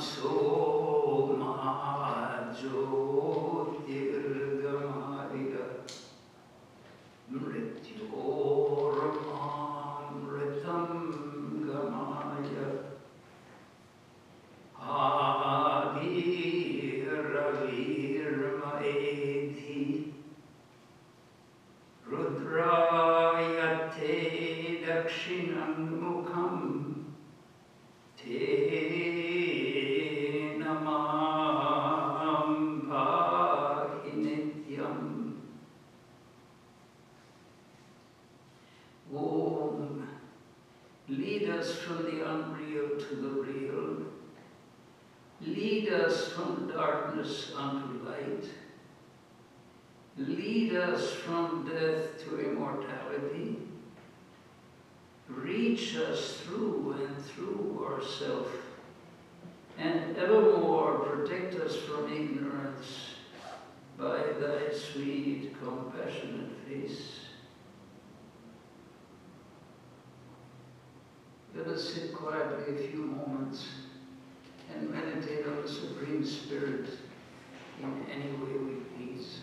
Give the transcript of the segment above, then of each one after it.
Tamasoma Jyotirgamaya Mrityormamritam Gamaya Adiravirmaedhi Rudrayate Dakshinam Mukham Te Namam Bhaginityam. Om, lead us from the unreal to the real. Lead us from darkness unto light. Lead us from death to immortality. Reach us through and through ourself, and evermore protect us from ignorance by thy sweet, compassionate face. Let us sit quietly a few moments and meditate on the Supreme Spirit in any way we please.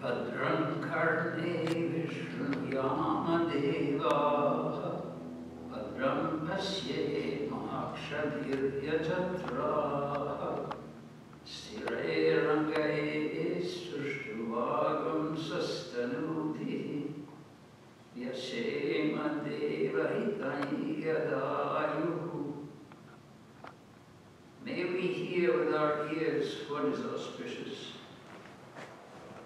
Bhadram karne vishnuyama deva Bhadram pasye makshabhiryajatra Sthirairangaye sushtuvagam sastanudhi Vyashema devahitai yadayuhu. May we hear with our ears what is auspicious.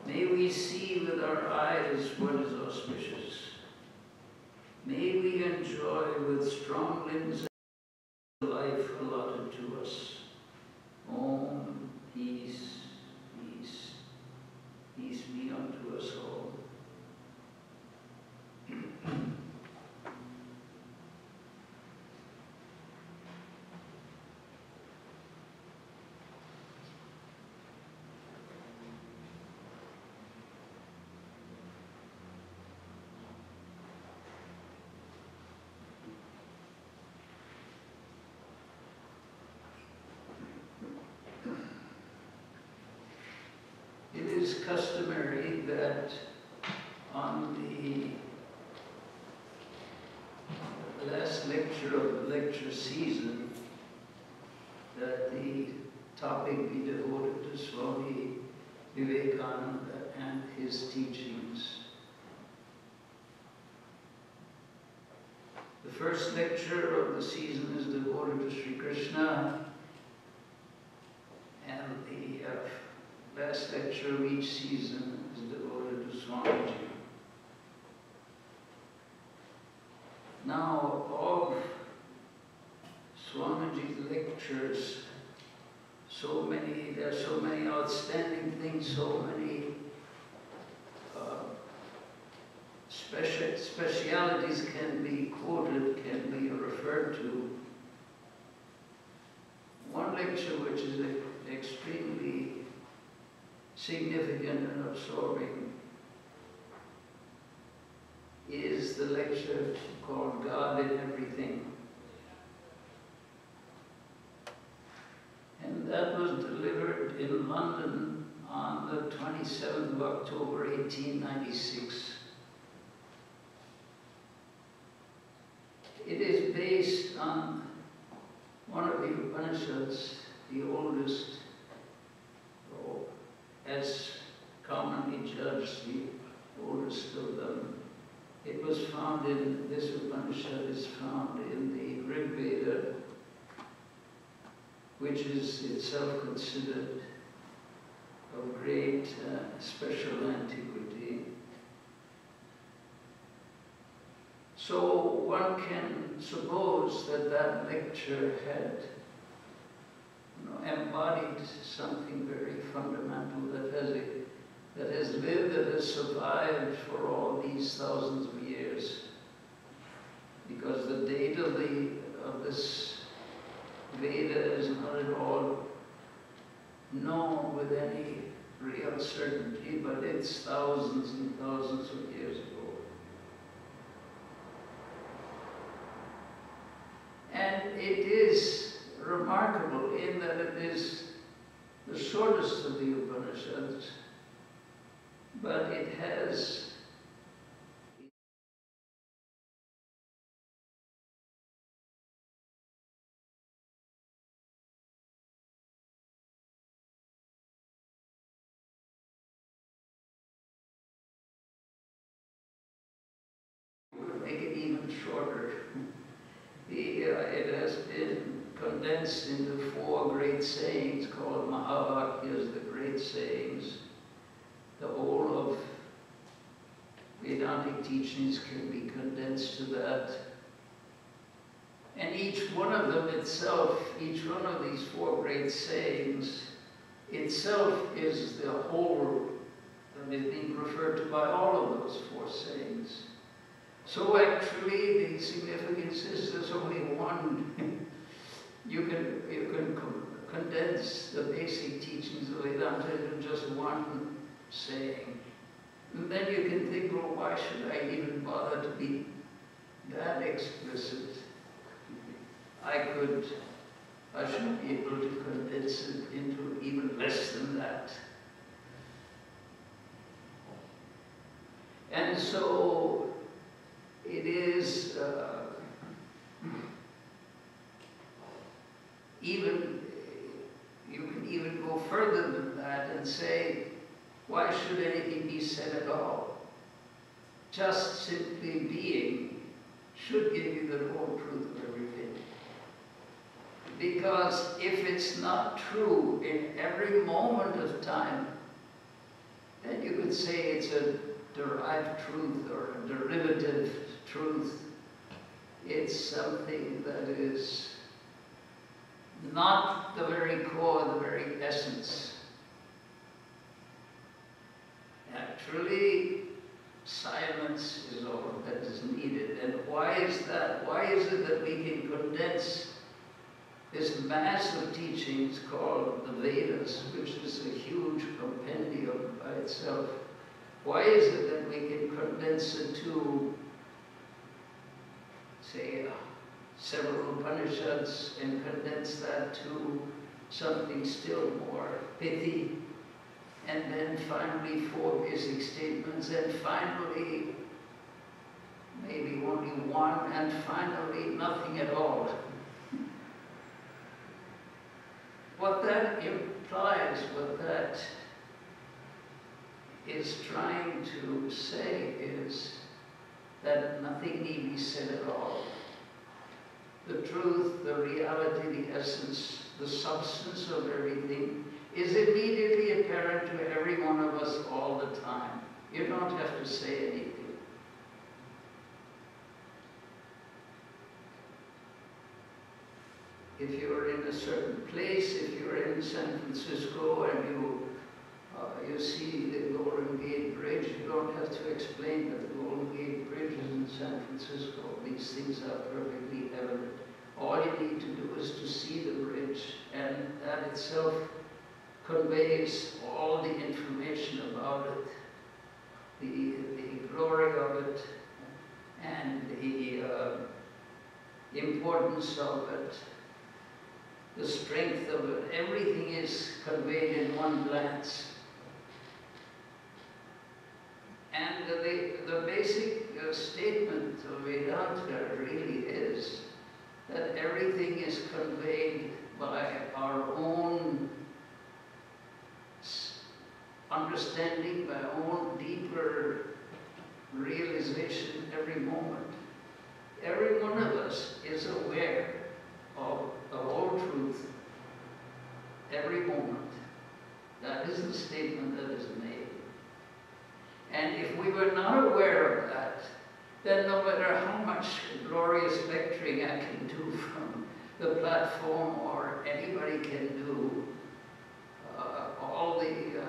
May we see with our eyes what is auspicious. May we enjoy with strong limbs the life allotted to us. Om, peace, peace, peace be unto us all. It is customary that on the last lecture of the lecture season that the topic be devoted to Swami Vivekananda and his teachings. The first lecture of the season is devoted to Sri Krishna, and the last lecture of each season is devoted to Swamiji. Now, of Swamiji's lectures, there are so many outstanding things, so many specialities can be quoted, can be referred to. One lecture which is extremely significant and absorbing is the lecture called God in Everything. And that was delivered in London on the 27th of October, 1896. It is based on one of the Upanishads, the oldest, as commonly judged, the oldest of them. It was found in, this Upanishad is found in the Rig Veda, which is itself considered of great special antiquity. So one can suppose that that lecture had embodied something very fundamental that has lived, that has survived for all these thousands of years. Because the date of this Veda is not at all known with any real certainty, but it's thousands and thousands of years ago. And it is remarkable in that it is the shortest of the Upanishads, but it has make it even shorter. It has been condensed into 4 great sayings called Mahavakyas, the great sayings. The whole of Vedantic teachings can be condensed to that. And each one of them itself, each one of these 4 great sayings itself is the whole that is being referred to by all of those 4 sayings. So actually, the significance is there's only one. You can condense the basic teachings of Vedanta into just one saying. And then you can think, well, why should I even bother to be that explicit? I should be able to condense it into even less than that. And so it is even, you can even go further than that and say, why should anything be said at all? Just simply being should give you the whole truth of everything. Because if it's not true in every moment of time, then you could say it's a derived truth or a derivative truth. It's something that is not the very core, the very essence. Actually, silence is all that is needed. And why is that? Why is it that we can condense this mass of teachings called the Vedas, which is a huge compendium by itself? Why is it that we can condense it to, say, several Upanishads and condense that to something still more pithy, and then finally 4 basic statements, and finally maybe only one, and finally nothing at all? What that implies, what that is trying to say is that nothing need be said at all. The truth, the reality, the essence, the substance of everything is immediately apparent to every one of us all the time. You don't have to say anything. If you're in a certain place, if you're in San Francisco and you see the Golden Gate Bridge, you don't have to explain that the Golden Gate Bridge is in San Francisco. These things are perfectly evident. All you need to do is to see the bridge, and that itself conveys all the information about it, the glory of it, and the importance of it, the strength of it. Everything is conveyed in one glance. And the basic statement of Vedanta really is that everything is conveyed by our own understanding, by our own deeper realization every moment. Every one of us is aware of the whole truth every moment. That is the statement that is made. And if we were not aware of that, then no matter how much glorious lecturing I can do from the platform, or anybody can do, all the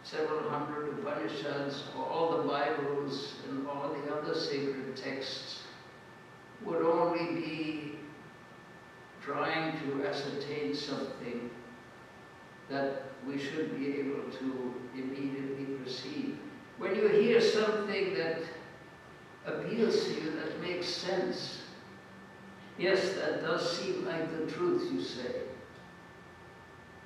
several hundred Upanishads, all the Bibles, and all the other sacred texts would only be trying to ascertain something that we should be able to immediately perceive. When you hear something that appeals to you, that makes sense, yes, that does seem like the truth, you say.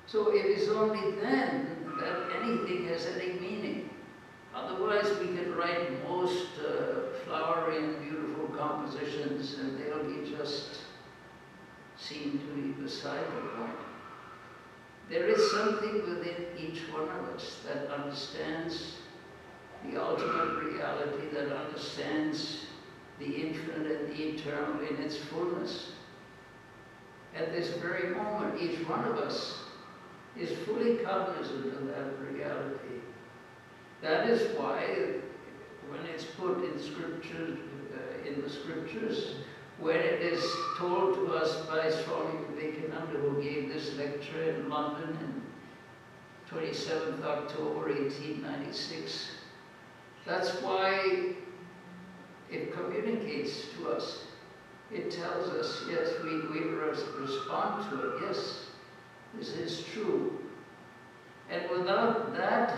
So it is only then that anything has any meaning. Otherwise, we can write most flowery and beautiful compositions, and they'll be just seem to be beside the point. There is something within each one of us that understands the ultimate reality, that understands the infinite and the eternal in its fullness. At this very moment, each one of us is fully cognizant of that reality. That is why, when it's put in Scripture, in the Scriptures, when it is told to us by Swami Vivekananda, who gave this lecture in London in 27th October 1896, that's why it communicates to us. It tells us, yes, we respond to it, yes, this is true. And without that,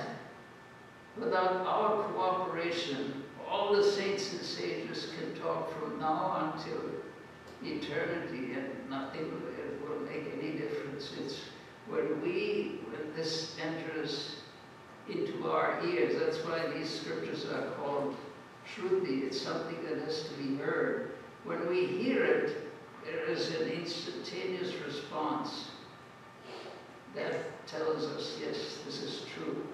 without our cooperation, all the saints and sages can talk from now until eternity, and nothing will make any difference. It's when this enters into our ears. That's why these scriptures are called Shruti. It's something that has to be heard. When we hear it, there is an instantaneous response that tells us, yes, this is true.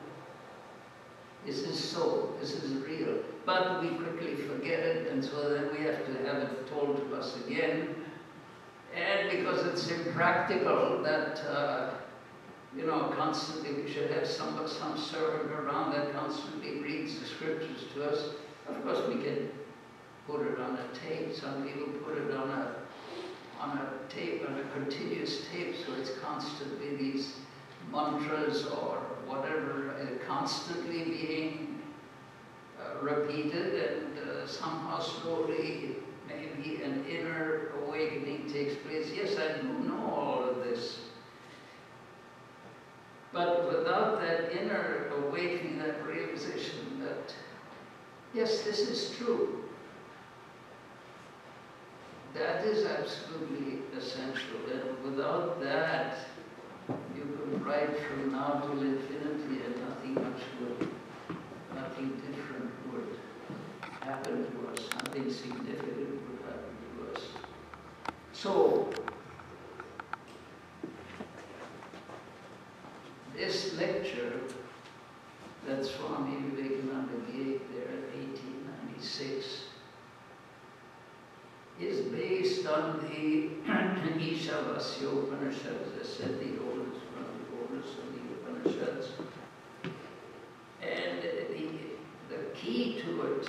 This is so, this is real. But we quickly forget it, and so then we have to have it told to us again. And because it's impractical that, you know, constantly we should have some servant around that constantly reads the scriptures to us. Of course, we can put it on a tape. Some people put it on a tape, on a continuous tape, so it's constantly these mantras or whatever constantly being repeated, and somehow slowly maybe an inner awakening takes place. Yes, I do know all of this. But without that inner awakening, that realization that, yes, this is true, that is absolutely essential. And without that, you could write from now till infinity and nothing much would, nothing different would happen to us, nothing significant would happen to us. So, this lecture that Swami Vivekananda gave there in 1896 is based on the Ishavasya Upanishads, as I said, the oldest, one of the oldest of the Upanishads. And the key to it,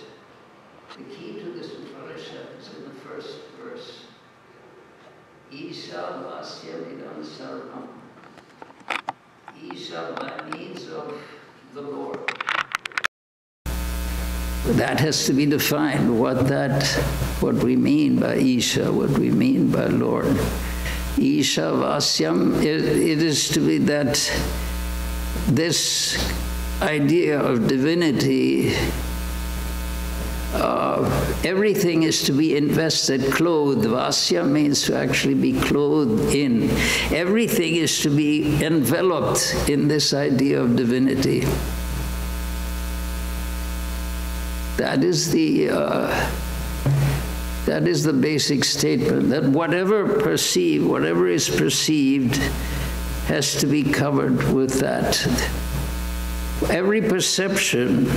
the key to this Upanishad is in the first verse. Ishavasya Idam Sarvam. Isha by means of the Lord. That has to be defined, what we mean by Isha, what we mean by Lord. Isha Vasyam, it is to be that this idea of divinity, everything is to be invested, clothed. Vasya means to actually be clothed in. Everything is to be enveloped in this idea of divinity. That is the basic statement, that whatever is perceived has to be covered with that. Every perception,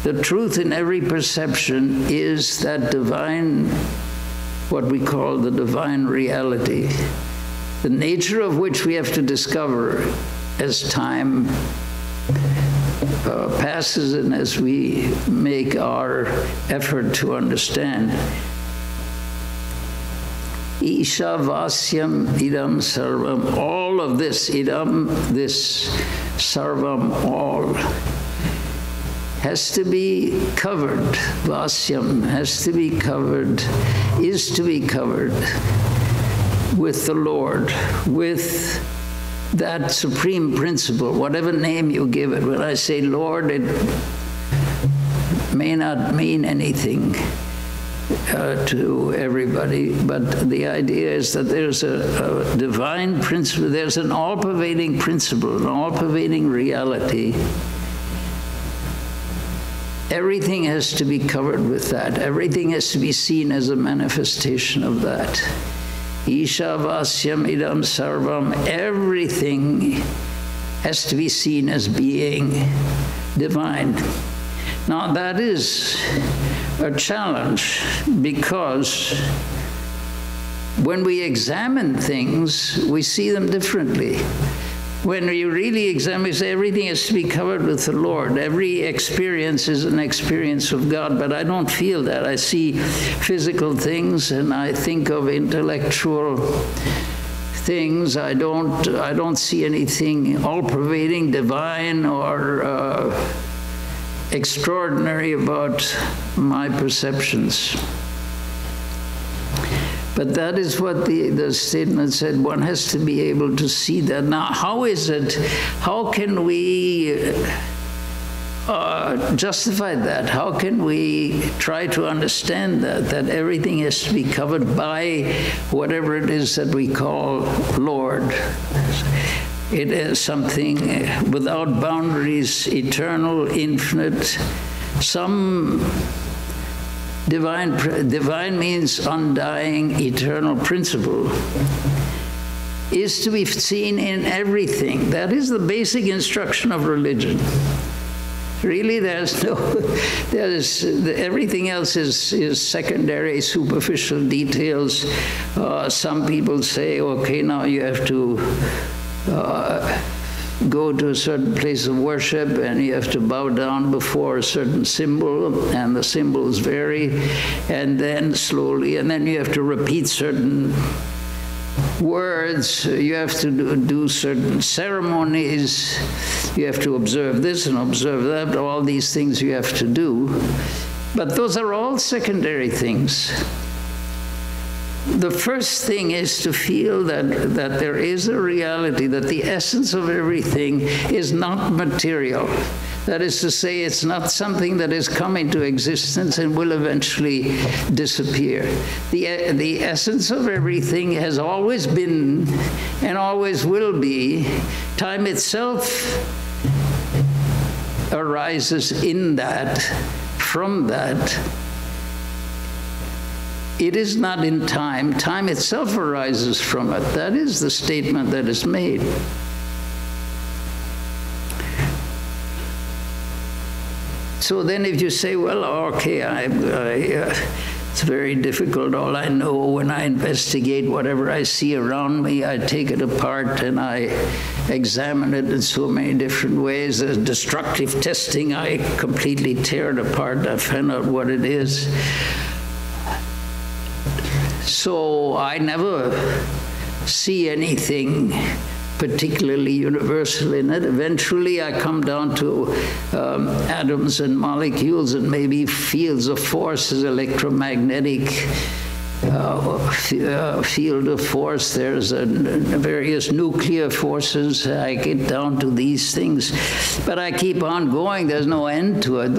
the truth in every perception is that divine, what we call the divine reality, the nature of which we have to discover as time passes and as we make our effort to understand. Isha Vasyam Idam Sarvam. All of this, Idam, this, Sarvam, all, has to be covered. Vasyam has to be covered, is to be covered with the Lord, with that supreme principle, whatever name you give it. When I say Lord, it may not mean anything to everybody, but the idea is that there's a divine principle, there's an all-pervading principle, an all-pervading reality. Everything has to be covered with that. Everything has to be seen as a manifestation of that. Isha Vasyam Idam Sarvam, everything has to be seen as being divine. Now that is a challenge, because when we examine things, we see them differently. When you really examine, you say everything has to be covered with the Lord. Every experience is an experience of God, but I don't feel that. I see physical things and I think of intellectual things. I don't see anything all-pervading, divine, or extraordinary about my perceptions. But that is what the statement said. One has to be able to see that. Now, how is it, how can we justify that? How can we try to understand that everything has to be covered by whatever it is that we call Lord? It is something without boundaries, eternal, infinite. Some divine means undying, eternal principle, is to be seen in everything. That is the basic instruction of religion. Really, everything else is secondary, superficial details. Some people say, okay, now you have to go to a certain place of worship and you have to bow down before a certain symbol, and the symbols vary, and then slowly, and then you have to repeat certain words, you have to do certain ceremonies, you have to observe this and observe that, all these things you have to do. But those are all secondary things. The first thing is to feel that there is a reality, that the essence of everything is not material. That is to say, it's not something that has come into existence and will eventually disappear. The essence of everything has always been and always will be. Time itself arises in that, from that. It is not in time. Time itself arises from it. That is the statement that is made. So then if you say, well, okay, it's very difficult. All I know when I investigate whatever I see around me, I take it apart and I examine it in so many different ways. There's destructive testing. I completely tear it apart. I find out what it is. So I never see anything particularly universal in it. Eventually I come down to atoms and molecules and maybe fields of forces, electromagnetic field of force. There's various nuclear forces. I get down to these things. But I keep on going. There's no end to it.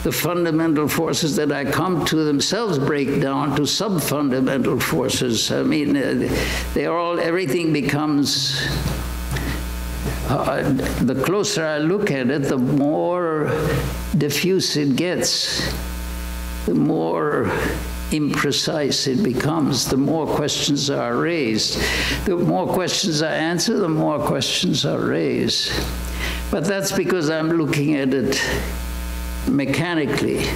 The fundamental forces that I come to themselves break down to sub-fundamental forces. I mean, everything becomes, the closer I look at it, the more diffuse it gets, the more imprecise it becomes, the more questions are raised. The more questions I answer, the more questions are raised. But that's because I'm looking at it mechanically,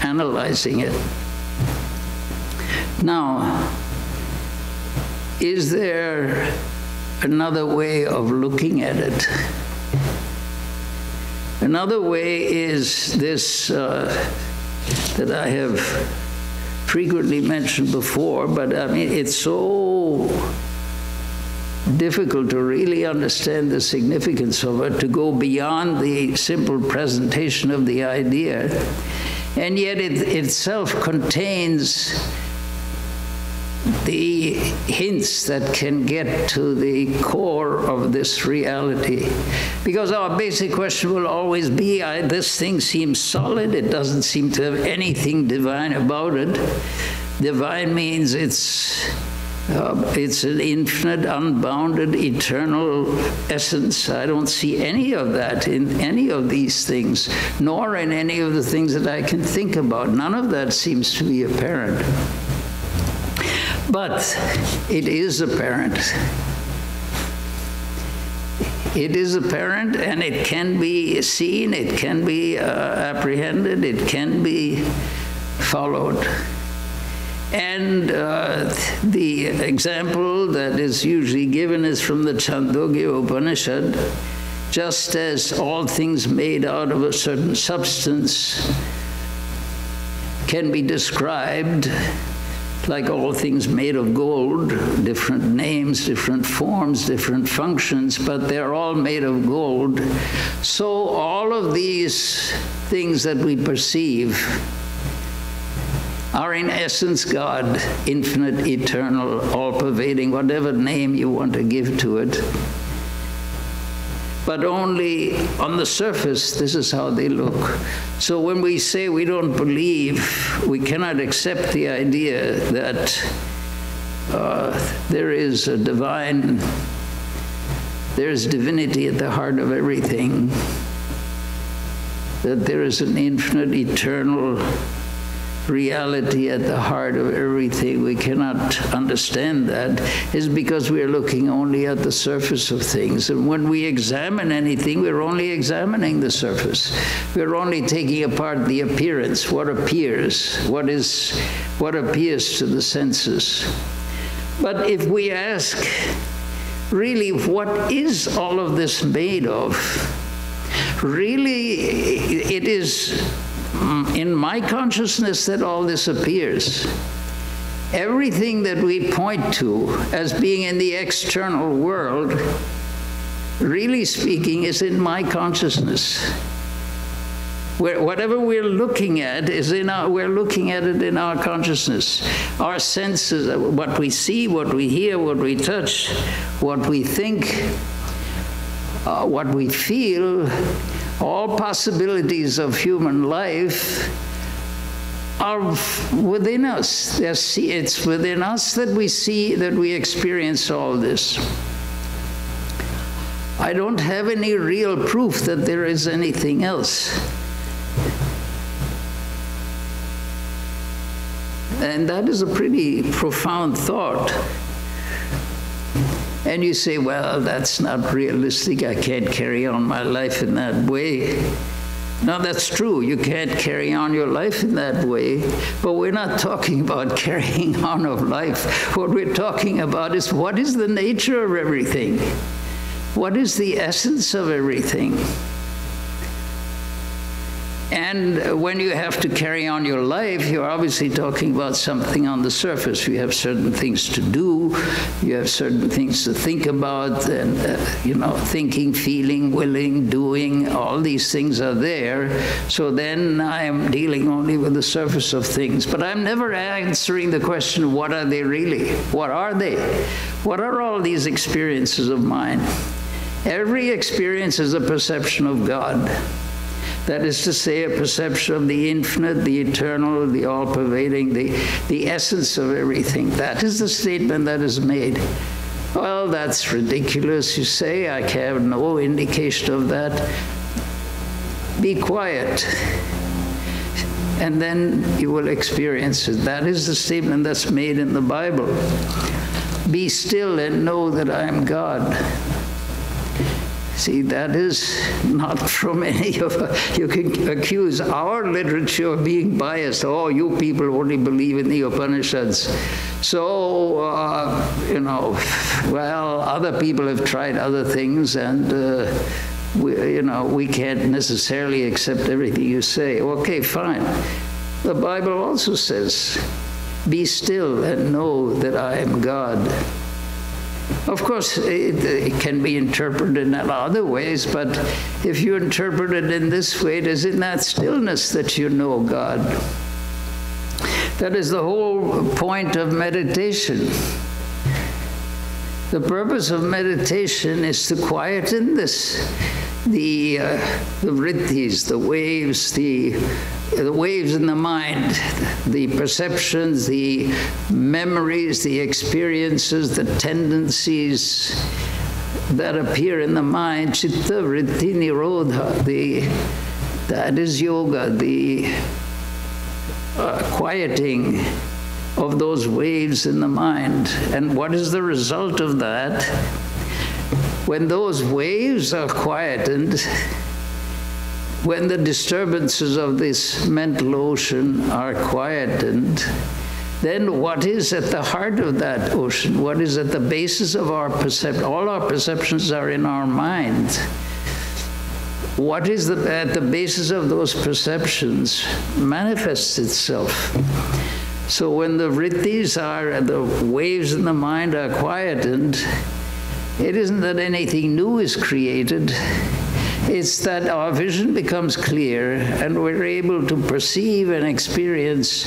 analyzing it. Now, is there another way of looking at it? Another way is this that I have frequently mentioned before, but I mean, it's so difficult to really understand the significance of it, to go beyond the simple presentation of the idea. And yet it itself contains the hints that can get to the core of this reality. Because our basic question will always be, this thing seems solid, it doesn't seem to have anything divine about it. Divine means it's an infinite, unbounded, eternal essence. I don't see any of that in any of these things, nor in any of the things that I can think about. None of that seems to be apparent. But it is apparent. It is apparent, and it can be seen, it can be apprehended, it can be followed. And the example that is usually given is from the Chandogya Upanishad. Just as all things made out of a certain substance can be described, like all things made of gold, different names, different forms, different functions, but they're all made of gold. So all of these things that we perceive are in essence God, infinite, eternal, all-pervading, whatever name you want to give to it. But only on the surface, this is how they look. So when we say we don't believe, we cannot accept the idea that there is a divine, there's divinity at the heart of everything, that there is an infinite, eternal reality at the heart of everything. We cannot understand that, is because we are looking only at the surface of things. And when we examine anything, we're only examining the surface. We're only taking apart the appearance, what appears, what appears to the senses. But if we ask, really, what is all of this made of? Really, it is in my consciousness that all this appears. Everything that we point to as being in the external world, really speaking, is in my consciousness. Whatever we're looking at is we're looking at it in our consciousness. Our senses, what we see, what we hear, what we touch, what we think, what we feel, all possibilities of human life are within us. It's within us that we see, that we experience all this. I don't have any real proof that there is anything else. And that is a pretty profound thought. And you say, well, that's not realistic. I can't carry on my life in that way. No, that's true. You can't carry on your life in that way. But we're not talking about carrying on of life. What we're talking about is, what is the nature of everything? What is the essence of everything? And when you have to carry on your life, you're obviously talking about something on the surface. You have certain things to do, you have certain things to think about, and thinking, feeling, willing, doing, all these things are there. So then I'm dealing only with the surface of things. But I'm never answering the question, what are they really? What are they? What are all these experiences of mine? Every experience is a perception of God. That is to say, a perception of the infinite, the eternal, the all-pervading, the essence of everything. That is the statement that is made. Well, that's ridiculous, you say. I have no indication of that. Be quiet, and then you will experience it. That is the statement that's made in the Bible. Be still and know that I am God. See, that is not from any of us. You can accuse our literature of being biased. Oh, you people only believe in the Upanishads. So, well, other people have tried other things, and, we can't necessarily accept everything you say. Okay, fine. The Bible also says, be still and know that I am God. Of course, it can be interpreted in other ways, but if you interpret it in this way, it is in that stillness that you know God. That is the whole point of meditation. The purpose of meditation is to quieten this, the vrittis, the waves in the mind, the perceptions, the memories, the experiences, the tendencies that appear in the mind. Chitta vritti nirodha, that is yoga, the quieting of those waves in the mind. And what is the result of that? When those waves are quietened, when the disturbances of this mental ocean are quietened, then what is at the heart of that ocean? What is at the basis of our perception? All our perceptions are in our mind. What is at the basis of those perceptions manifests itself. So when the vrittis are, the waves in the mind are quietened, it isn't that anything new is created. It's that our vision becomes clear and we're able to perceive and experience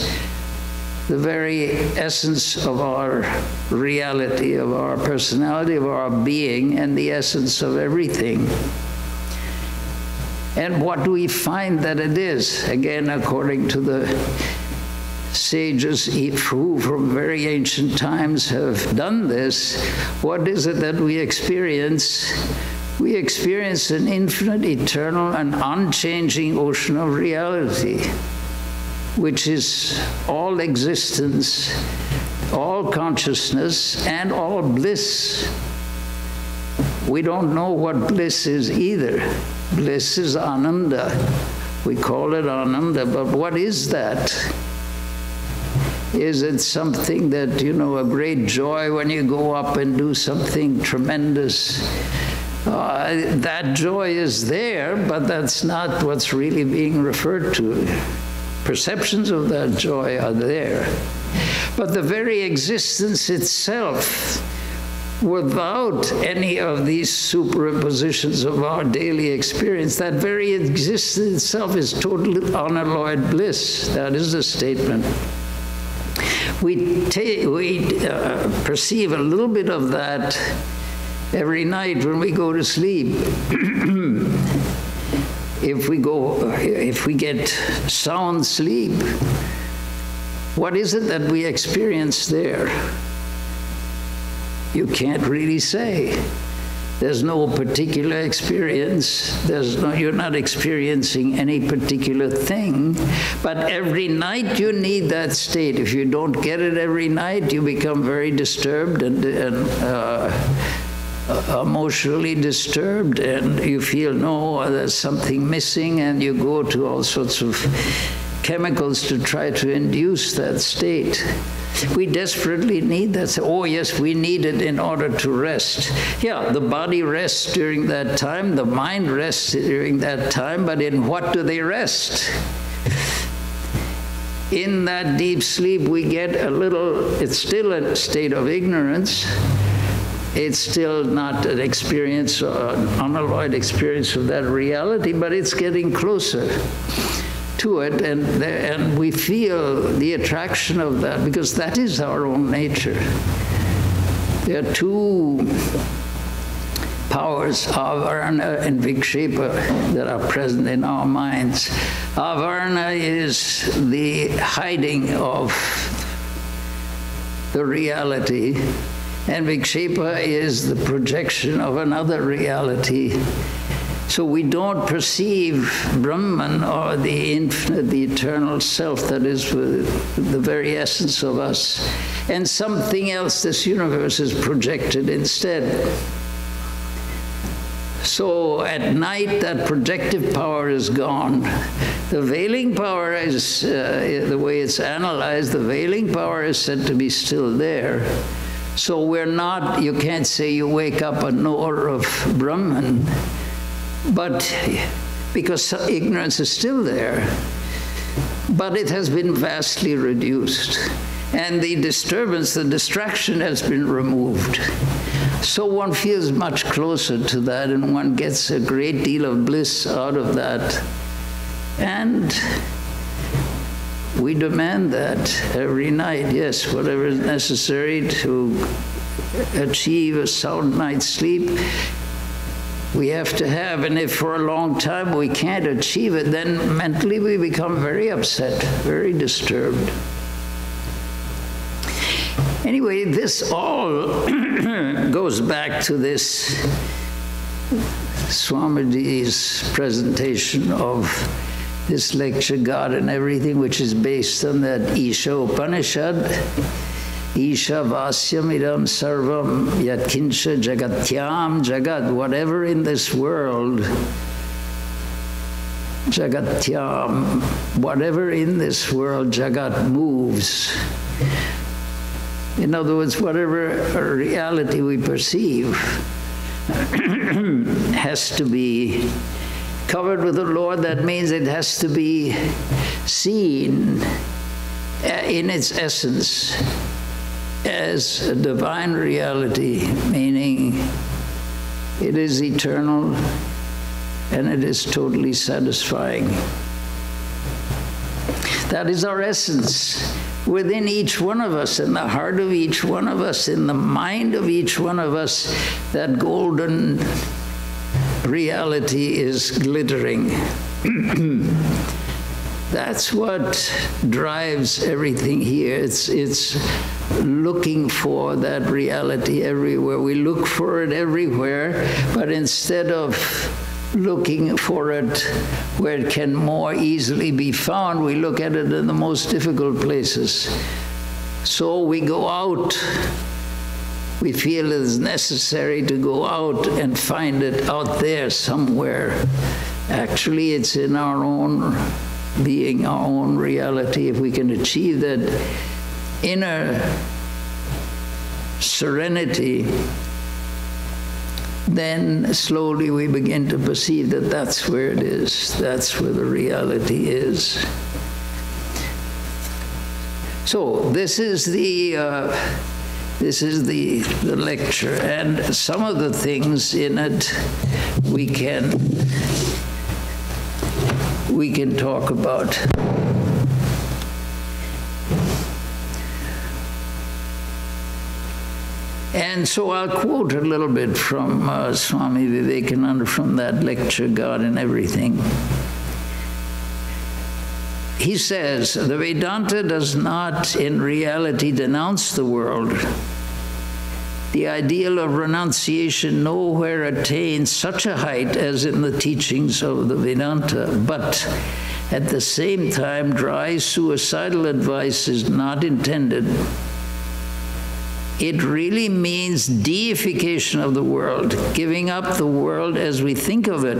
the very essence of our reality, of our personality, of our being, and the essence of everything. And what do we find that it is? Again, according to the sages who from very ancient times have done this, what is it that we experience? We experience an infinite, eternal, and unchanging ocean of reality, which is all existence, all consciousness, and all bliss. We don't know what bliss is either. Bliss is Ananda. We call it Ananda, but what is that? Is it something that, you know, a great joy when you go up and do something tremendous? That joy is there, but that's not what's really being referred to. Perceptions of that joy are there. But the very existence itself, without any of these superimpositions of our daily experience, that very existence itself is total unalloyed bliss. That is the statement. We perceive a little bit of that every night when we go to sleep. If we get sound sleep, what is it that we experience there? You can't really say. There's no particular experience. You're not experiencing any particular thing. But every night you need that state. If you don't get it every night, you become very disturbed and emotionally disturbed, and you feel, no, there's something missing, and you go to all sorts of chemicals to try to induce that state. We desperately need that. Oh, yes, we need it in order to rest. Yeah, the body rests during that time, the mind rests during that time, but in what do they rest? In that deep sleep, we get a little, it's still a state of ignorance. It's still not an experience, an unalloyed experience of that reality, but it's getting closer to it, and we feel the attraction of that, because that is our own nature. There are two powers, avarna and vikshepa, that are present in our minds. Avarna is the hiding of the reality, and vikshepa is the projection of another reality. So we don't perceive Brahman, or the infinite, the eternal self that is the very essence of us. And something else, this universe, is projected instead. So at night, that projective power is gone. The veiling power is, the way it's analyzed, the veiling power is said to be still there. So we're not, you can't say you wake up a knower of Brahman, but because ignorance is still there, but it has been vastly reduced. And the disturbance, the distraction has been removed. So one feels much closer to that, and one gets a great deal of bliss out of that. And we demand that every night, yes, whatever is necessary to achieve a sound night's sleep, we have to have. And if for a long time we can't achieve it, then mentally we become very upset, very disturbed. Anyway, this all goes back to this Swamiji's presentation of this lecture, God and Everything, which is based on that Isha Upanishad. Isha Vasyam Idam Sarvam Yat Kinsha Jagatyam Jagat. Whatever in this world, Jagatyam, whatever in this world, Jagat moves. In other words, whatever reality we perceive has to be covered with the Lord. That means it has to be seen in its essence as a divine reality, meaning it is eternal and it is totally satisfying. That is our essence within each one of us, in the heart of each one of us, in the mind of each one of us. That golden reality is glittering. That's what drives everything here. It's looking for that reality everywhere. We look for it everywhere, but instead of looking for it where it can more easily be found, we look at it in the most difficult places. So we go out. We feel it is necessary to go out and find it out there somewhere. Actually, it's in our own being, our own reality. If we can achieve that inner serenity, then slowly we begin to perceive that that's where it is. That's where the reality is. So this is the lecture, and some of the things in it we can talk about. And so I'll quote a little bit from Swami Vivekananda from that lecture, God and Everything. He says, the Vedanta does not in reality denounce the world. The ideal of renunciation nowhere attains such a height as in the teachings of the Vedanta, but at the same time, dry suicidal advice is not intended. It really means deification of the world, giving up the world as we think of it,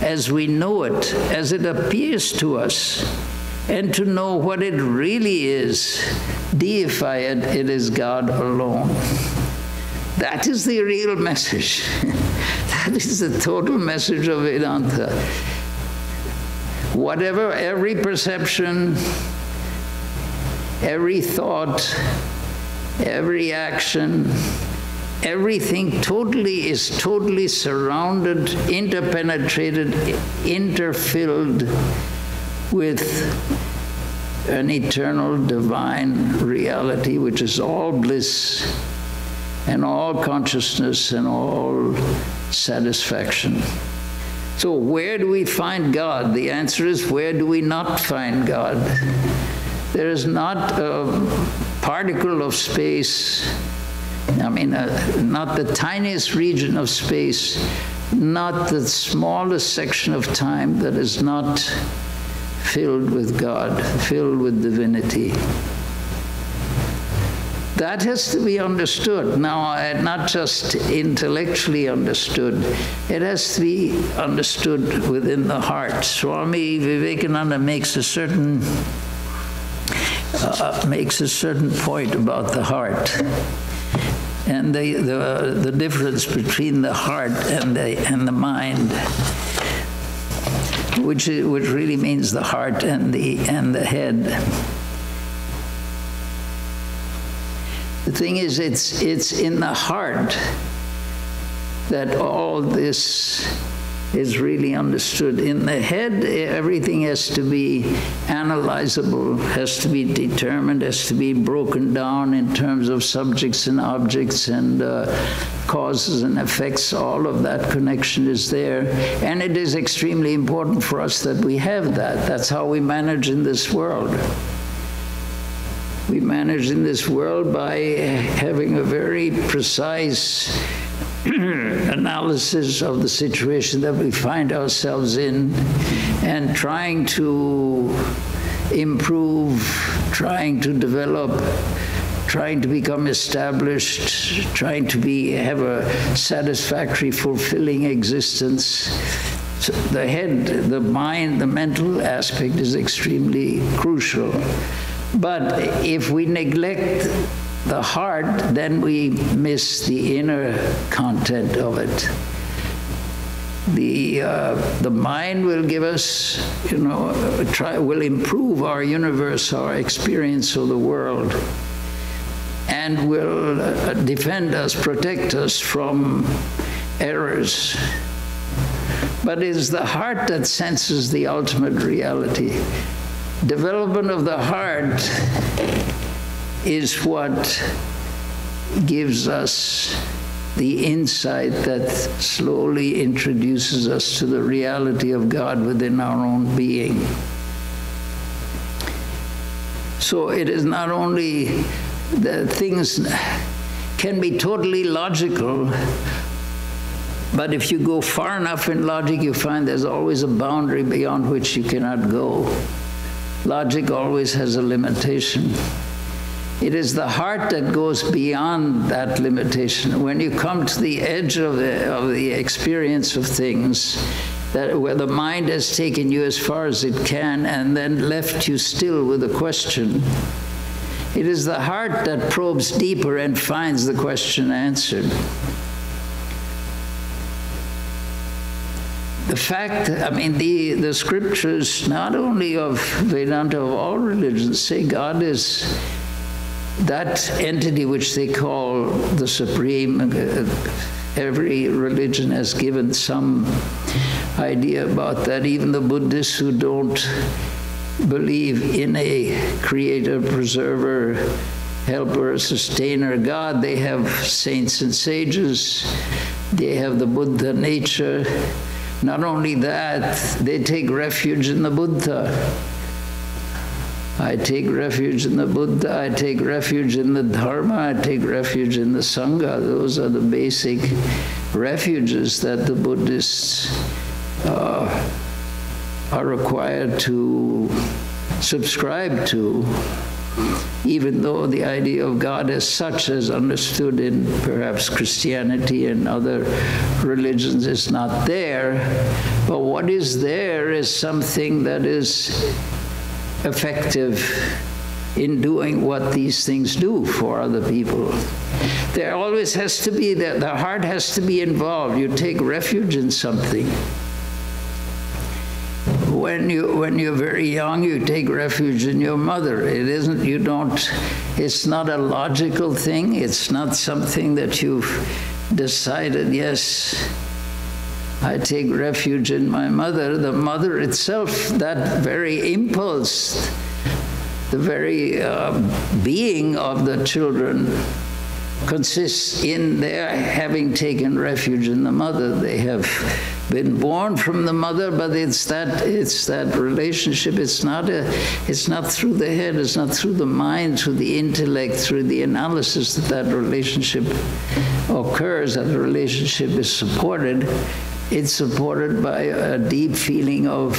as we know it, as it appears to us, and to know what it really is. Deify it, it is God alone. That is the real message. That is the total message of Vedanta. Whatever, every perception, every thought, every action, everything is totally surrounded, interpenetrated, interfilled with an eternal divine reality, which is all bliss and all consciousness and all satisfaction. So where do we find God? The answer is, where do we not find God? There is not a particle of space, not the tiniest region of space, not the smallest section of time that is not filled with God, filled with divinity. That has to be understood. Now, not just intellectually understood, it has to be understood within the heart. Swami Vivekananda makes a certain point about the heart and the difference between the heart and the mind, which really means the heart and the head. The thing is, it's in the heart that all this is really understood. In the head, everything has to be analyzable, has to be determined, has to be broken down in terms of subjects and objects and causes and effects. All of that connection is there. And it is extremely important for us that we have that. That's how we manage in this world. We manage in this world by having a very precise analysis of the situation that we find ourselves in and trying to improve, trying to develop, trying to become established, trying to have a satisfactory, fulfilling existence. So the head, the mind, the mental aspect is extremely crucial. But if we neglect the heart, then we miss the inner content of it. The mind will give us, will improve our universe, our experience of the world, and will defend us, protect us from errors. But it is the heart that senses the ultimate reality. Development of the heart is what gives us the insight that slowly introduces us to the reality of God within our own being. So it is not only that things can be totally logical, but if you go far enough in logic, you find there's always a boundary beyond which you cannot go. Logic always has a limitation. It is the heart that goes beyond that limitation. When you come to the edge of the experience of things, where the mind has taken you as far as it can and then left you still with a question, it is the heart that probes deeper and finds the question answered. The fact, I mean, the scriptures, not only of Vedanta, of all religions, say God is that entity which they call the Supreme. Every religion has given some idea about that. Even the Buddhists who don't believe in a creator, preserver, helper, sustainer God, they have saints and sages. They have the Buddha nature. Not only that, they take refuge in the Buddha. I take refuge in the Buddha, I take refuge in the Dharma, I take refuge in the Sangha. Those are the basic refuges that the Buddhists are required to subscribe to, even though the idea of God as such, as understood in perhaps Christianity and other religions, is not there. But what is there is something that is effective in doing what these things do for other people. There always has to be, the heart has to be involved. You take refuge in something. When you're very young, you take refuge in your mother. It isn't, you don't, it's not a logical thing. It's not something that you've decided, yes, I take refuge in my mother. The mother itself, that very impulse, the very being of the children consists in their having taken refuge in the mother. They have been born from the mother, but it's that relationship. It's not through the head, it's not through the mind, through the intellect, through the analysis that relationship occurs, that the relationship is supported. It's supported by a deep feeling of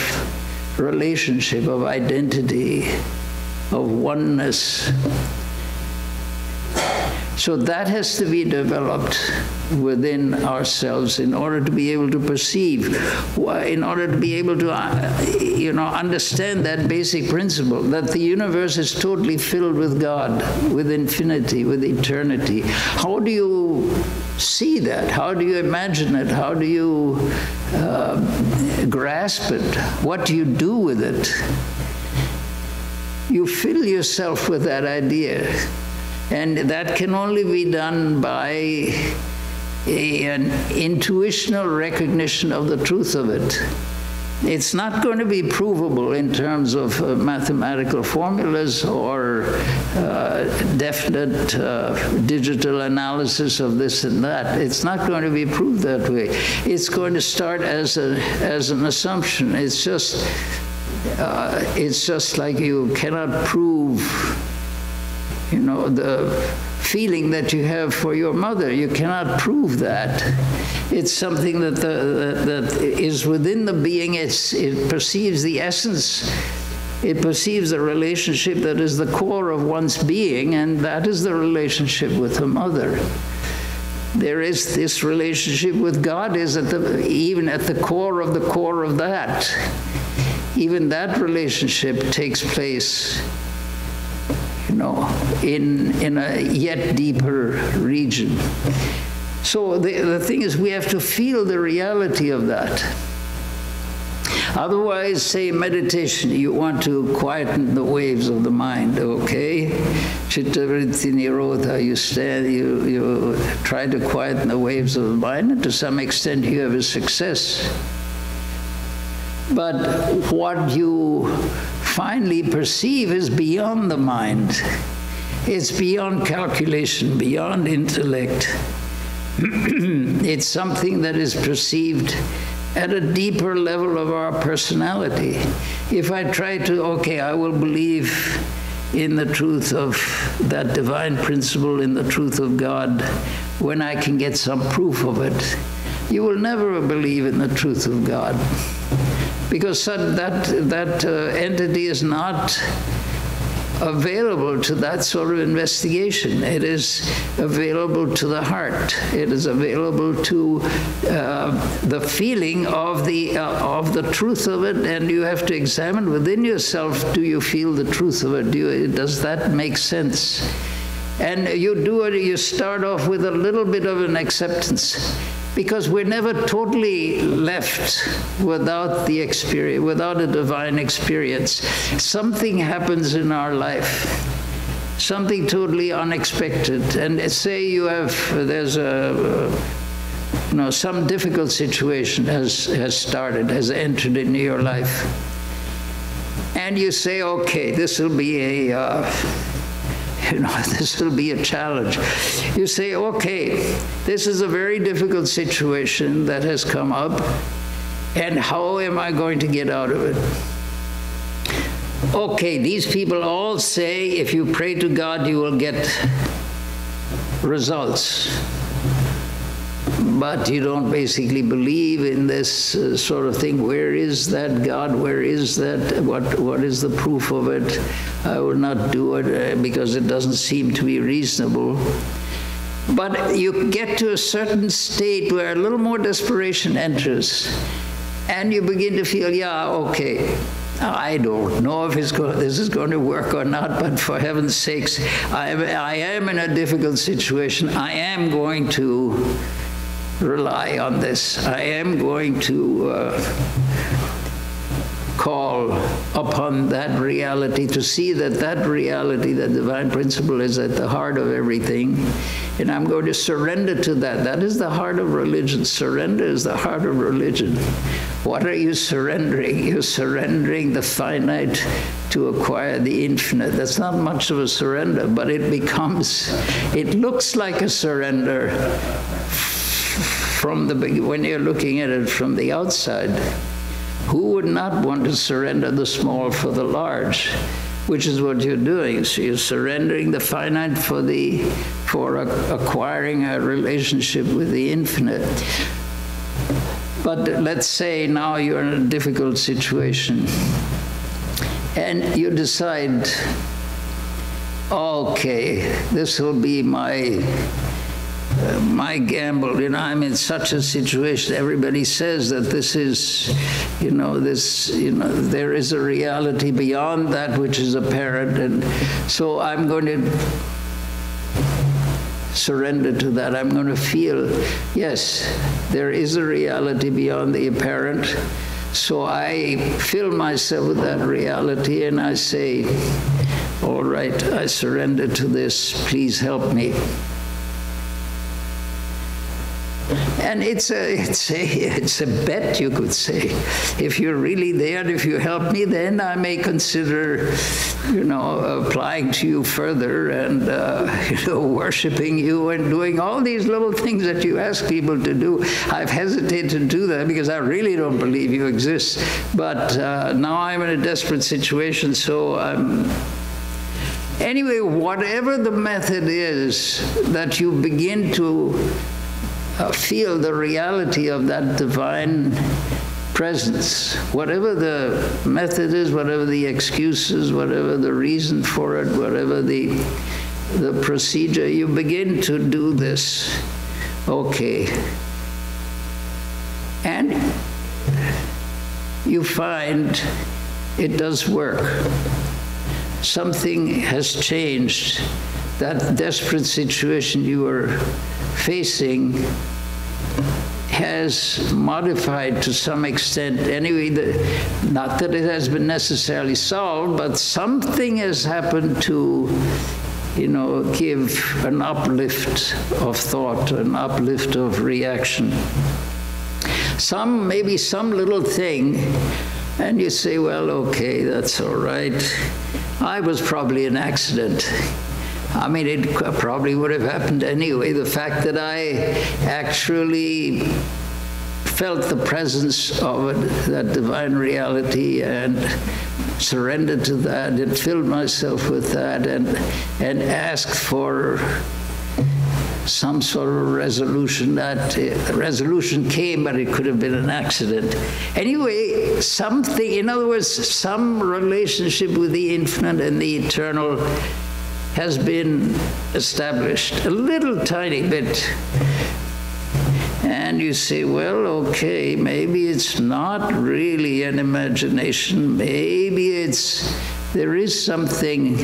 relationship, of identity, of oneness. So that has to be developed within ourselves in order to be able to perceive, in order to be able to, understand that basic principle, that the universe is totally filled with God, with infinity, with eternity. How do you see that? How do you imagine it? How do you grasp it? What do you do with it? You fill yourself with that idea. And that can only be done by an intuitional recognition of the truth of it. It's not going to be provable in terms of mathematical formulas or definite digital analysis of this and that. It's not going to be proved that way. It's going to start as an assumption. It's just like you cannot prove, the feeling that you have for your mother. You cannot prove that. It's something that is within the being. It perceives the essence. It perceives the relationship that is the core of one's being, and that is the relationship with the mother. There is this relationship with God is even at the core of that. Even that relationship takes place in a yet deeper region. So the thing is, we have to feel the reality of that. Otherwise, say meditation, you want to quieten the waves of the mind, okay? Chitta vritti nirodha, you stand, you try to quieten the waves of the mind, and to some extent you have a success. But what you finally perceive is beyond the mind. It's beyond calculation, beyond intellect. It's something that is perceived at a deeper level of our personality. If I try to, okay, I will believe in the truth of that divine principle, in the truth of God, when I can get some proof of it. You will never believe in the truth of God, because that entity is not available to that sort of investigation. It is available to the heart. It is available to the feeling of the truth of it, and you have to examine within yourself, do you feel the truth of it? Does that make sense? And you do it, you start off with a little bit of an acceptance, because we're never totally left without the experience, without a divine experience. Something happens in our life, something totally unexpected. And say there's some difficult situation has entered into your life. And you say, okay, this will be this will be a challenge. You say, okay, this is a very difficult situation that has come up, and how am I going to get out of it? Okay, these people all say if you pray to God, you will get results. But you don't basically believe in this sort of thing. Where is that God? Where is that? What is the proof of it? I will not do it because it doesn't seem to be reasonable. But you get to a certain state where a little more desperation enters, and you begin to feel, yeah, okay, I don't know if this is going to work or not, but for heaven's sakes, I am in a difficult situation. I am going to rely on this. I am going to call upon that reality, to see that reality, that divine principle, is at the heart of everything. And I'm going to surrender to that. That is the heart of religion. Surrender is the heart of religion. What are you surrendering? You're surrendering the finite to acquire the infinite. That's not much of a surrender, but it looks like a surrender when you're looking at it from the outside. Who would not want to surrender the small for the large? Which is what you're doing. So you're surrendering the finite for acquiring a relationship with the infinite. But let's say now you're in a difficult situation, and you decide, okay, this will be my gamble. I'm in such a situation. Everybody says that this is, there is a reality beyond that which is apparent, and so I'm going to surrender to that. I'm going to feel, yes, there is a reality beyond the apparent. So I fill myself with that reality, and I say, all right, I surrender to this. Please help me. And it's a bet, you could say. If you're really there, if you help me, then I may consider, applying to you further and, worshiping you and doing all these little things that you ask people to do. I've hesitated to do that because I really don't believe you exist. But now I'm in a desperate situation, so anyway, whatever the method is that you begin to feel the reality of that divine presence, whatever the method is, whatever the excuses, whatever the reason for it, whatever the procedure, you begin to do this. Okay. And you find it does work. Something has changed. That desperate situation you were facing has modified to some extent. Anyway, not that it has been necessarily solved, but something has happened to, give an uplift of thought, an uplift of reaction. Maybe some little thing, and you say, well, okay, that's all right. I was probably an accident. I mean, it probably would have happened anyway. The fact that I actually felt the presence of that divine reality and surrendered to that and filled myself with that and asked for some sort of resolution. That resolution came, but it could have been an accident. Anyway, something, in other words, some relationship with the infinite and the eternal has been established, a little tiny bit. And you say, well, okay, maybe it's not really an imagination. Maybe there is something.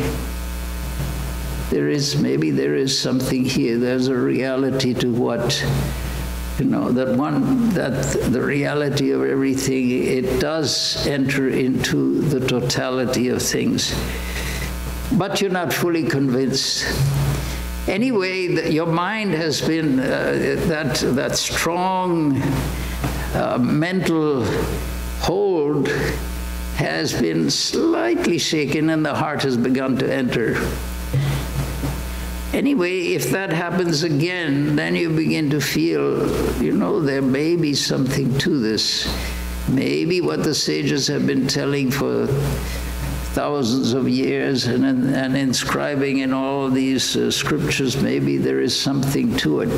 Maybe there is something here. There's a reality to what, that the reality of everything, it does enter into the totality of things. But you're not fully convinced. Anyway, your mind has been, that strong mental hold has been slightly shaken, and the heart has begun to enter. Anyway, if that happens again, then you begin to feel, there may be something to this. Maybe what the sages have been telling for thousands of years and inscribing in all of these scriptures, maybe there is something to it.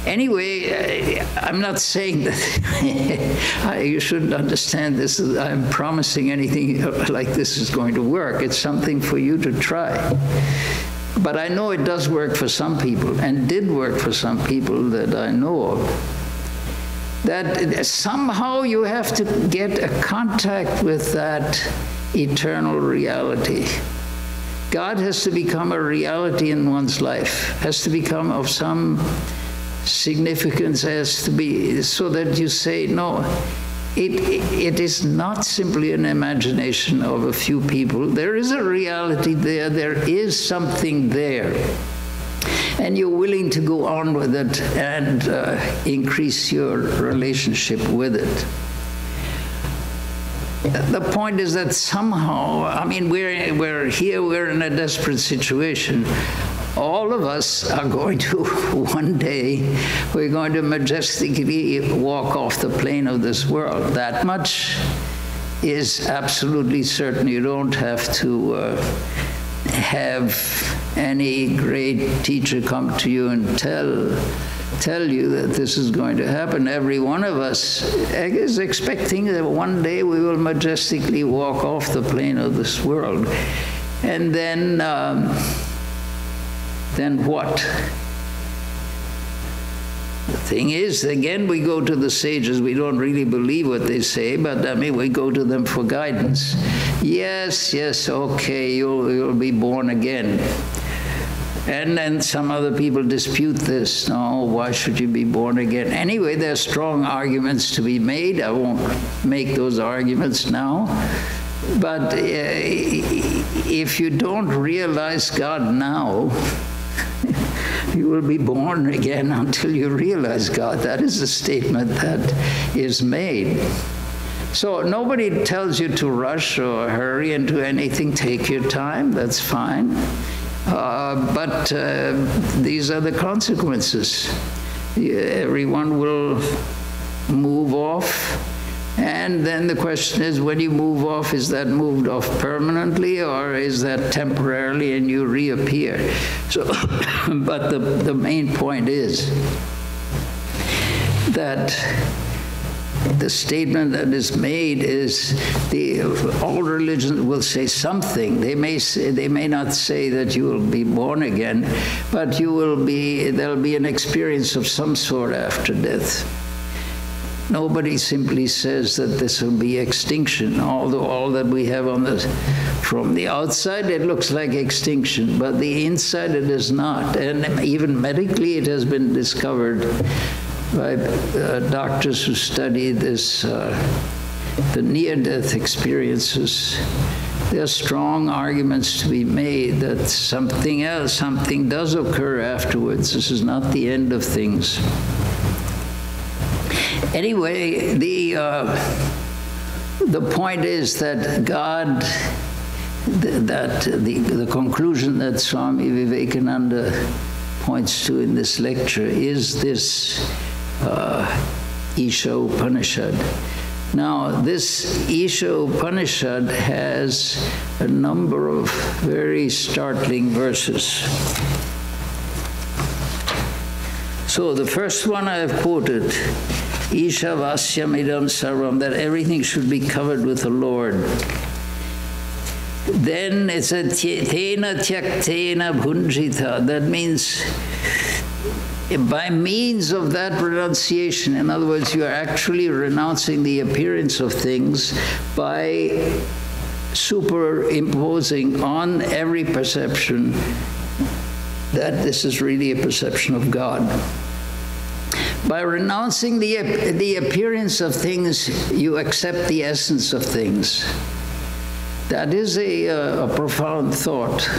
Anyway, I'm not saying that you shouldn't understand this. I'm promising anything like this is going to work. It's something for you to try. But I know it does work for some people, and did work for some people that I know of. That somehow you have to get a contact with that eternal reality. God has to become a reality in one's life, has to become of some significance, has to be, so that you say, no, it is not simply an imagination of a few people. There is a reality there. There is something there. And you're willing to go on with it and increase your relationship with it. The point is that somehow, I mean, we're here, we're in a desperate situation. All of us are going to, one day, we're going to majestically walk off the plane of this world. That much is absolutely certain. You don't have to have any great teacher come to you and tell you that this is going to happen. Every one of us is expecting that one day we will majestically walk off the plane of this world. And then what? The thing is, again, we go to the sages. We don't really believe what they say, but I mean, we go to them for guidance. Yes, okay, you'll be born again. And then some other people dispute this. No, why should you be born again? Anyway, there are strong arguments to be made. I won't make those arguments now. But if you don't realize God now, you will be born again until you realize God. That is a statement that is made. So nobody tells you to rush or hurry into anything. Take your time. That's fine. But these are the consequences. Everyone will move off. And then the question is, when you move off, is that moved off permanently, or is that temporarily and you reappear? So, but the main point is that the statement that is made is all religions will say something. They may not say that you will be born again, but there'll be an experience of some sort after death. Nobody simply says that this will be extinction, although all that we have from the outside, it looks like extinction, but the inside it is not. And even medically, it has been discovered by doctors who study this, the near-death experiences. There are strong arguments to be made that something does occur afterwards. This is not the end of things. Anyway, the point is that God, the conclusion that Swami Vivekananda points to in this lecture is this Isha Upanishad, Now, this Isha Upanishad has a number of very startling verses. So the first one I have quoted, Isha Vasyam Idam Sarvam, that everything should be covered with the Lord. Then it's a Tena Tyaktena Bhunjita. That means by means of that renunciation, in other words, you are actually renouncing the appearance of things by superimposing on every perception that this is really a perception of God. By renouncing the appearance of things, you accept the essence of things. That is a profound thought,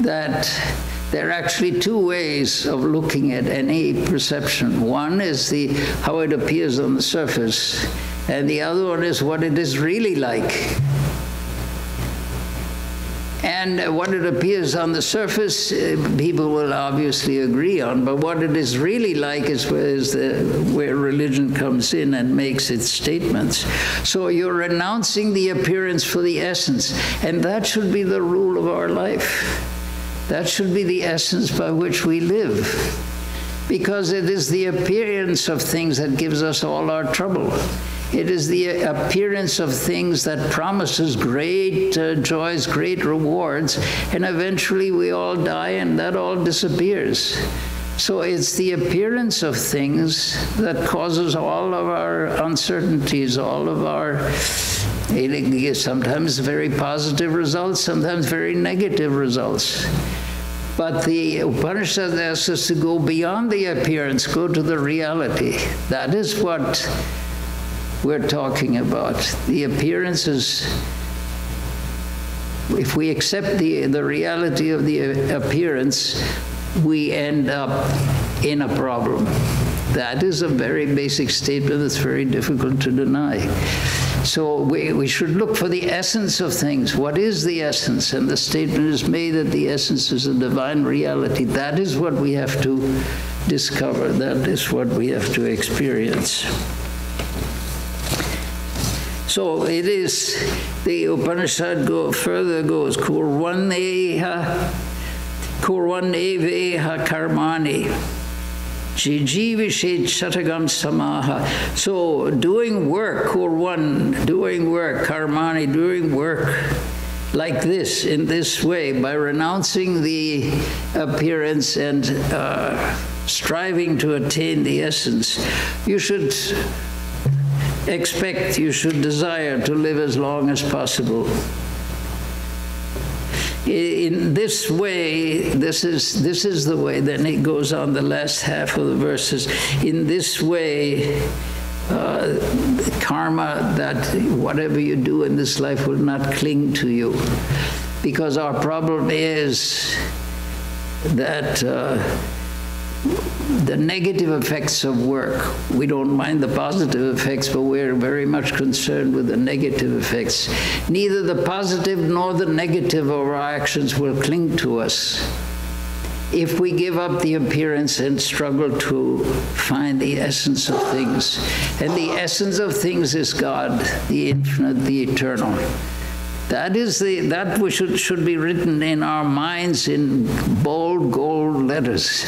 that there are actually two ways of looking at any perception. One is how it appears on the surface, and the other one is what it is really like. And what it appears on the surface, people will obviously agree on, but what it is really like is where religion comes in and makes its statements. So you're renouncing the appearance for the essence, and that should be the rule of our life. That should be the essence by which we live, because it is the appearance of things that gives us all our trouble. It is the appearance of things that promises great joys, great rewards, and eventually we all die and that all disappears. So it's the appearance of things that causes all of our uncertainties, all of our sometimes very positive results, sometimes very negative results. But the Upanishad asks us to go beyond the appearance, go to the reality. That is what we're talking about. The appearances, if we accept the reality of the appearance, we end up in a problem. That is a very basic statement that's very difficult to deny. So we should look for the essence of things. What is the essence? And the statement is made that the essence is a divine reality. That is what we have to discover. That is what we have to experience. So it is, the Upanishad further goes, Kurvaneha karmani, jijivishet shatagam samaha. So doing work, doing work, karmani, doing work like this, in this way, by renouncing the appearance and striving to attain the essence, you should desire to live as long as possible. In this way, this is the way, then it goes on the last half of the verses. In this way, karma, that whatever you do in this life will not cling to you. Because our problem is that the negative effects of work, we don't mind the positive effects, but we're very much concerned with the negative effects. Neither the positive nor the negative of our actions will cling to us if we give up the appearance and struggle to find the essence of things. And the essence of things is God, the infinite, the eternal. That is that which should be written in our minds in bold gold letters.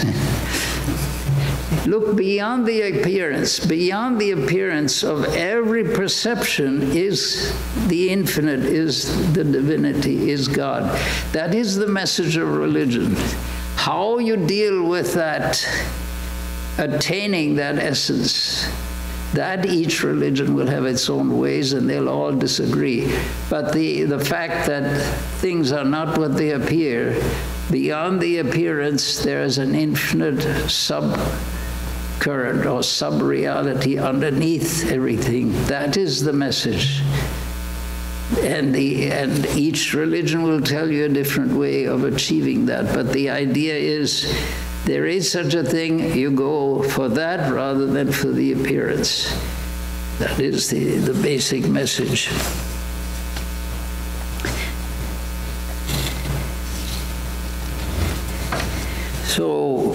Look beyond the appearance. Beyond the appearance of every perception is the infinite, is the divinity, is God. That is the message of religion. How you deal with that, attaining that essence, that each religion will have its own ways and they'll all disagree. But the fact that things are not what they appear, beyond the appearance there is an infinite sub-current or sub-reality underneath everything. That is the message. And each religion will tell you a different way of achieving that. But the idea is, there is such a thing, you go for that rather than for the appearance. That is the basic message. So,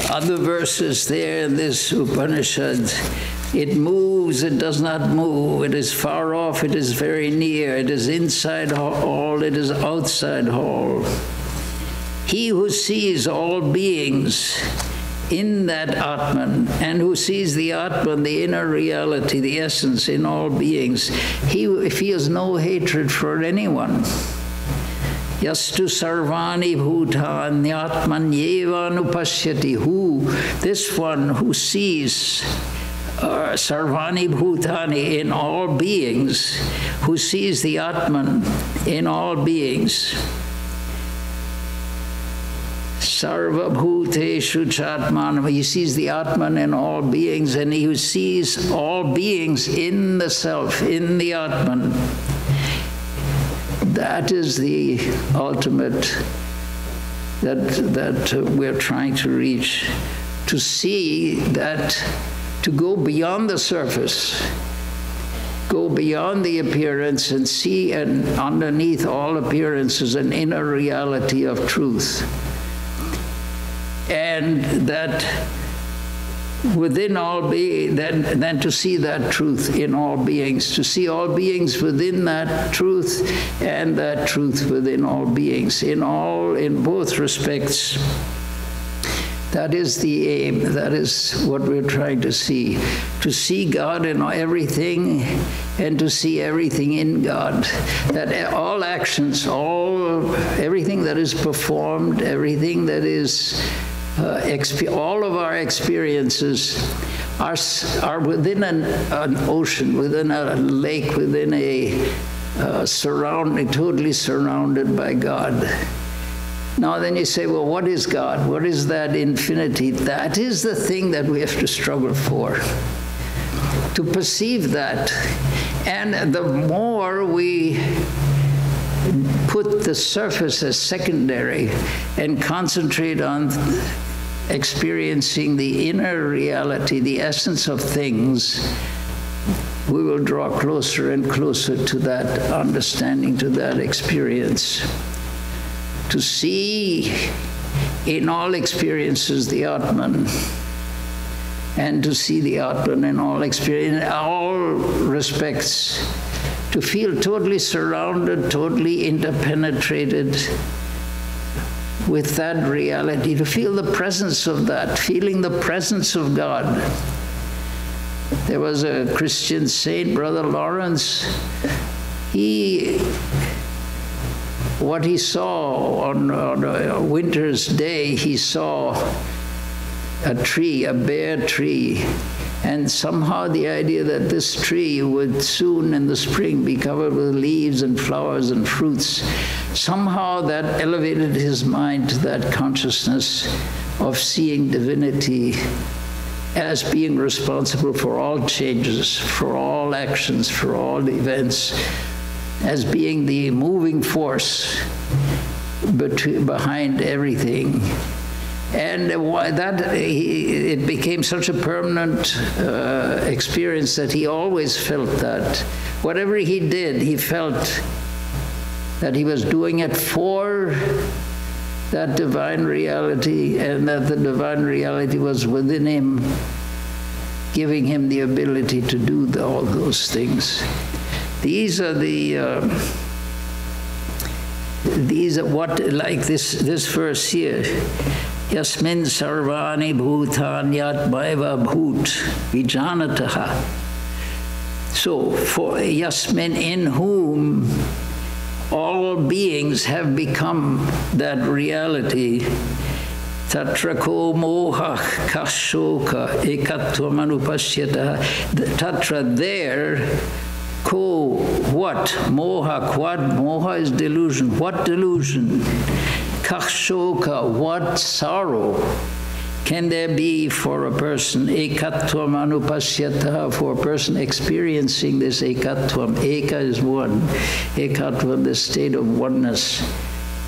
other verses there in this Upanishad. It moves, it does not move. It is far off, it is very near. It is inside all, it is outside all. He who sees all beings in that Atman, and who sees the Atman, the inner reality, the essence in all beings, he feels no hatred for anyone. Yastu sarvani bhutanyatmanyeva anupashyati. Who, this one who sees sarvani bhutani in all beings, who sees the Atman in all beings. Sarva bhuteshu chatman. He sees the Atman in all beings, and he sees all beings in the self, in the Atman. That is the ultimate that we're trying to reach. To see that, to go beyond the surface, go beyond the appearance and see underneath all appearances an inner reality of truth. And that within all beings, then to see that truth in all beings, to see all beings within that truth and that truth within all beings, in both respects. That is the aim, that is what we're trying to see God in everything and to see everything in God. That all actions, everything that is performed, everything that is all of our experiences are within an ocean, within a lake, within a totally surrounded by God. Now then you say, well, what is God? What is that infinity? That is the thing that we have to struggle for, to perceive that. And the more we put the surface as secondary and concentrate on experiencing the inner reality, the essence of things, we will draw closer and closer to that understanding, to that experience. To see in all experiences the Atman, and to see the Atman in all experience, in all respects, to feel totally surrounded, totally interpenetrated with that reality, to feel the presence of that, feeling the presence of God. There was a Christian saint, Brother Lawrence. What he saw on a winter's day, he saw a tree, a bare tree, and somehow the idea that this tree would soon in the spring be covered with leaves and flowers and fruits, somehow that elevated his mind to that consciousness of seeing divinity as being responsible for all changes, for all actions, for all events, as being the moving force behind everything. And it became such a permanent experience that he always felt that. Whatever he did, he felt that he was doing it for that divine reality, and that the divine reality was within him, giving him the ability to do all those things. These are what, like this verse here, Yasmin sarvani bhutanyatmaiva bhut vijanataha. So, for Yasmin, in whom all beings have become that reality, tatra ko moha kashoka ekatvam anupashyata. Tatra, there, ko, what? Moha, quad? Moha is delusion. What delusion? Kashoka, what sorrow can there be for a person? Ekatvam anupasyata, for a person experiencing this ekatvam. Eka is one. Ekatvam, the state of oneness.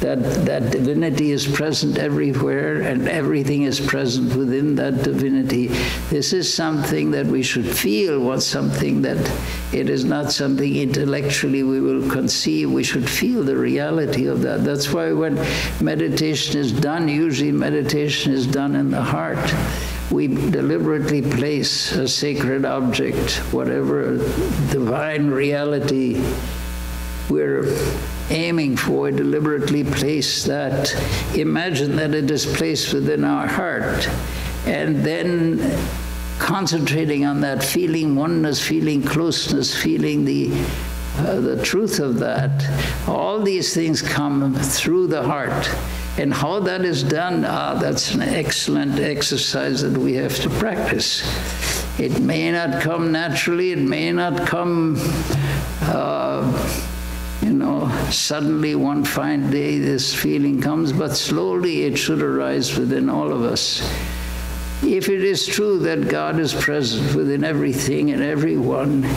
that divinity is present everywhere and everything is present within that divinity. This is something that we should feel, something that it is not something intellectually we will conceive. We should feel the reality of that. That's why when meditation is done, usually meditation is done in the heart. We deliberately place a sacred object, whatever divine reality we're aiming for, deliberately place that. Imagine that it is placed within our heart, and then concentrating on that, feeling oneness, feeling closeness, feeling the truth of that. All these things come through the heart. And how that is done, that's an excellent exercise that we have to practice. It may not come naturally, it may not come suddenly one fine day this feeling comes, but slowly it should arise within all of us. If it is true that God is present within everything and everyone,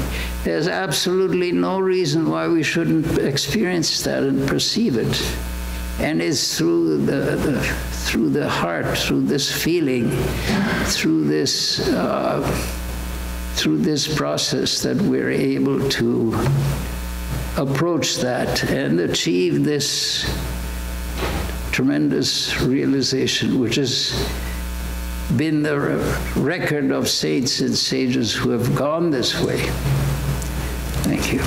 there's absolutely no reason why we shouldn't experience that and perceive it. And it's through the heart, through this feeling, through this process that we're able to approach that and achieve this tremendous realization, which has been the record of saints and sages who have gone this way. Thank you.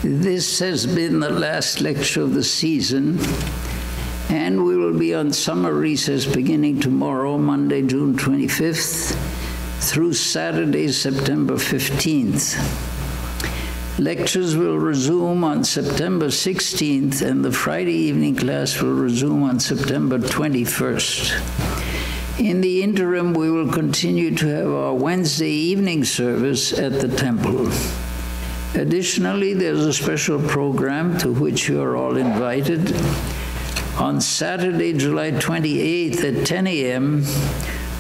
This has been the last lecture of the season, and we will be on summer recess beginning tomorrow, Monday, June 25th, through Saturday, September 15th. Lectures will resume on September 16th, and the Friday evening class will resume on September 21st. In the interim, we will continue to have our Wednesday evening service at the temple. Additionally, there's a special program to which you are all invited. On Saturday, July 28th at 10 a.m.,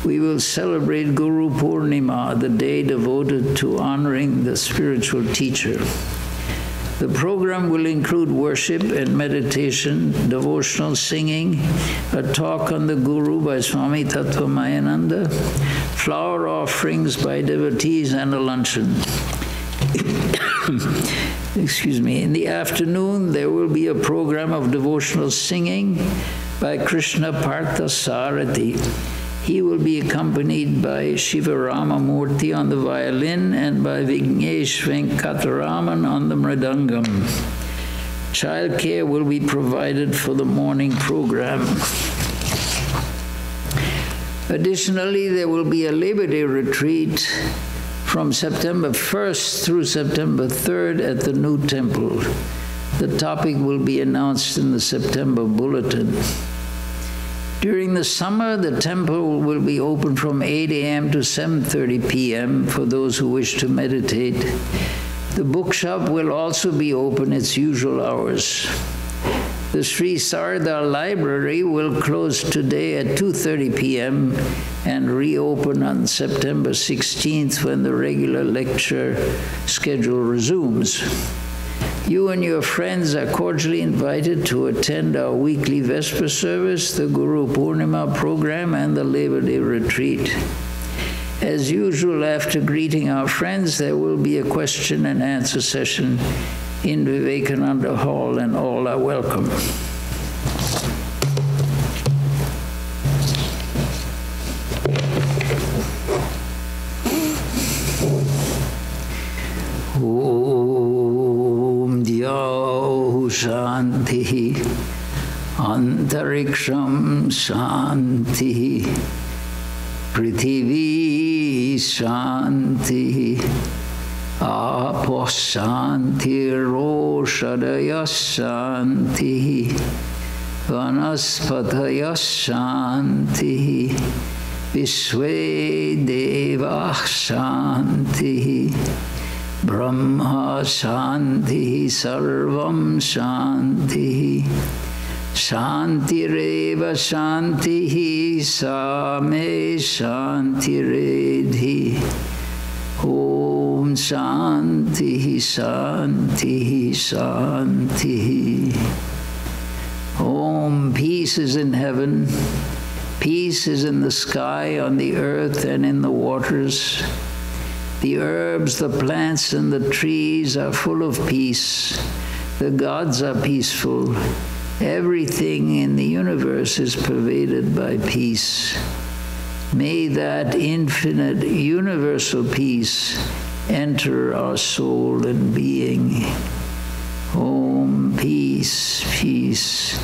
we will celebrate Guru Purnima, the day devoted to honoring the spiritual teacher. The program will include worship and meditation, devotional singing, a talk on the Guru by Swami Vivekananda, flower offerings by devotees, and a luncheon. Excuse me. In the afternoon, there will be a program of devotional singing by Krishna Partha Sarathi. He will be accompanied by Shivarama Murthy on the violin and by Vignesh Venkataraman on the mridangam. Childcare will be provided for the morning program. Additionally, there will be a Labor Day retreat from September 1st through September 3rd at the new temple. The topic will be announced in the September bulletin. During the summer, the temple will be open from 8 a.m. to 7:30 p.m. for those who wish to meditate. The bookshop will also be open its usual hours. The Sri Sarda Library will close today at 2:30 p.m. and reopen on September 16th when the regular lecture schedule resumes. You and your friends are cordially invited to attend our weekly Vesper service, the Guru Purnima program, and the Labor Day retreat. As usual, after greeting our friends, there will be a question and answer session in Vivekananda Hall, and all are welcome. Om Dhyau Shanti Antariksham Shanti Prithivi Shanti Apo Shanti Roshadaya Shanti Vanaspataya Shanti Vishwe Deva Shanti Brahma Shanti Sarvam Shanti Shantireva Shanti Same Shantiredhi Om Shanti Shanti Shanti. Om, peace is in heaven, peace is in the sky, on the earth, and in the waters. The herbs, the plants, and the trees are full of peace. The gods are peaceful. Everything in the universe is pervaded by peace. May that infinite universal peace enter our soul and being. Om, peace, peace,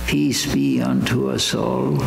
peace be unto us all.